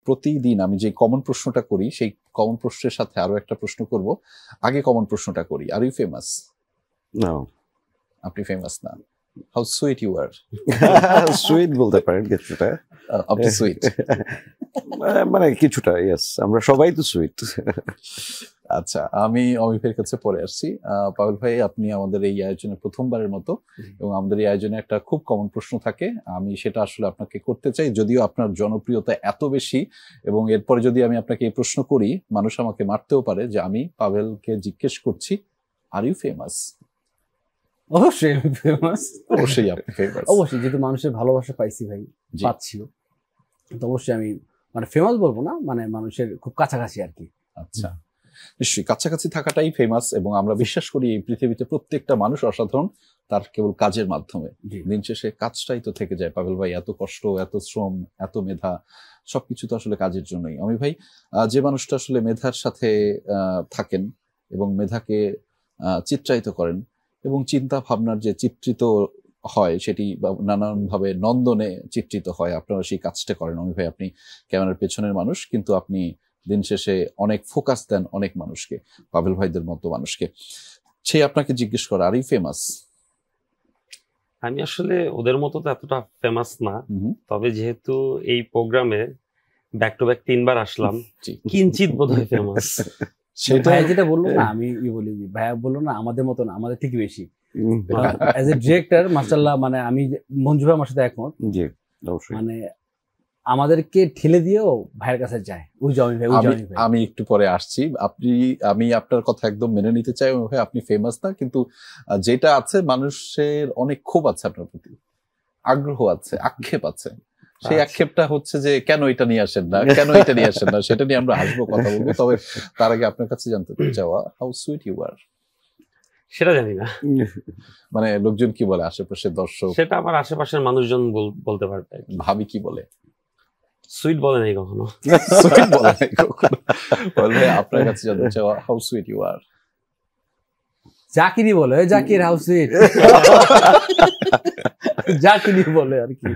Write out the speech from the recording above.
প্রতিদিন আমি যে কমন প্রশ্নটা করি সেই কমন প্রশ্নের সাথে আরো একটা প্রশ্ন করব। আগে কমন প্রশ্নটা করি, আর ইউ ফেমাস? না, আপনি ফেমাস না। How sweet you are. Sweet বলতে পারেন কিছুটা। আপনি সুইট? মানে কিছুটা, ইয়েস, আমরা সবাই তো সুইট। আচ্ছা, আমি অমিতের কাছে পরে আসছি। পাভেল ভাই, আপনি আমাদের এই আয়োজনে প্রথমবারের মতো, এবং আমাদের এই আয়োজনে একটা খুব কমন প্রশ্ন থাকে, আমি সেটা আসলে আপনাকে করতে চাই। যদিও আপনার জনপ্রিয়তা এত বেশি, এবং এরপরে যদি আমি আপনাকে এই প্রশ্ন করি, মানুষ আমাকে মারতেও পারে, যে আমি পাভেলকে জিজ্ঞেস করছি আর ইউ ফেমাস? অবশ্যই আমি ফেমাস। অবশ্যই আপনি ফেমাস। অবশ্যই, যেহেতু মানুষের ভালোবাসা পাইছি ভাই, পাচ্ছিও, তো অবশ্যই আমি মানে ফেমাস বলবো না, মানে মানুষের খুব কাছাকাছি আর কি। আচ্ছা, নিশ্চয়ই কাছাকাছি থাকাটাই ফেমাস, এবং আমরা বিশ্বাস করি এই পৃথিবীতে প্রত্যেকটা মানুষ অসাধারণ তার কেবল কাজের মাধ্যমে। দিন শেষে কাজটাই তো থেকে যায় পাভেল ভাই। এত কষ্ট, এত শ্রম, এত মেধা, সবকিছু তো আসলে কাজের জন্যই। আমি ভাই, যে মানুষটা আসলে মেধার সাথে থাকেন এবং মেধাকে চিত্রায়িত করেন, এবং চিন্তা ভাবনার যে চিত্রিত হয় সেটি নানানভাবে নন্দনে চিত্রিত হয়, আপনারা সেই কাজটা করেন। আমি ভাই, আপনি ক্যামেরার পেছনের মানুষ, কিন্তু আপনি দিন শেষে অনেক ফোকাস দেন অনেক মানুষকে, পাভেল ভাইদের মতো মানুষকে। সে আপনাকে জিজ্ঞেস করে আর ইউ ফেমাস? আমি আসলে ওদের মতো তো এতটা ফেমাস না, তবে যেহেতু এই প্রোগ্রামে ব্যাক টু ব্যাক 3 বার আসলাম, কিঞ্চিত বোধহয় ফেমাস। সেটা যেটা বললো না, আমি বলি, ভাইয়া বললো না আমাদের মতো না, আমাদের থেকে বেশি। অ্যাজ এ ডিরেক্টর মাশাআল্লাহ, মানে আমি মঞ্জু ভাই আমার সাথে একমত, মানে আমাদেরকে ঠেলে দিয়েও ভাইয়ের কাছে যায়। আমি একটু পরে আসছি। আমি আপনার কথা একদম মেনে নিতে চাই ভাই, আপনি ফেমাস না, কিন্তু যেটা আছে, মানুষের অনেক ক্ষোভ আছে আপনার প্রতি, আগ্রহ আছে, আক্ষেপ আছে। সেই আক্ষেপটা হচ্ছে যে কেন এটা নিয়ে আসেন না, কেন এটা নিয়ে আসেন না, সেটা নিয়ে আমরা আসবো, কথা বলবো। তবে তার আগে আপনার কাছে জানতে চাওয়া, হাউ সুইট ইউ আর? সেটা জানি না, মানে লোকজন কি বলে, আশেপাশের দর্শক? সেটা আমার আশেপাশের মানুষজন বলতে পারবে। ভাবি কি বলে? সুইট বলে নাই কখনো। সুইট বলে নাই কখনো। বলে আপনার কাছে জানতে চাওয়া, হাউ সুইট ইউ আর? জাকিরই বলে, জাকির হাউ সুইট, জাকিরই বলে আর কি।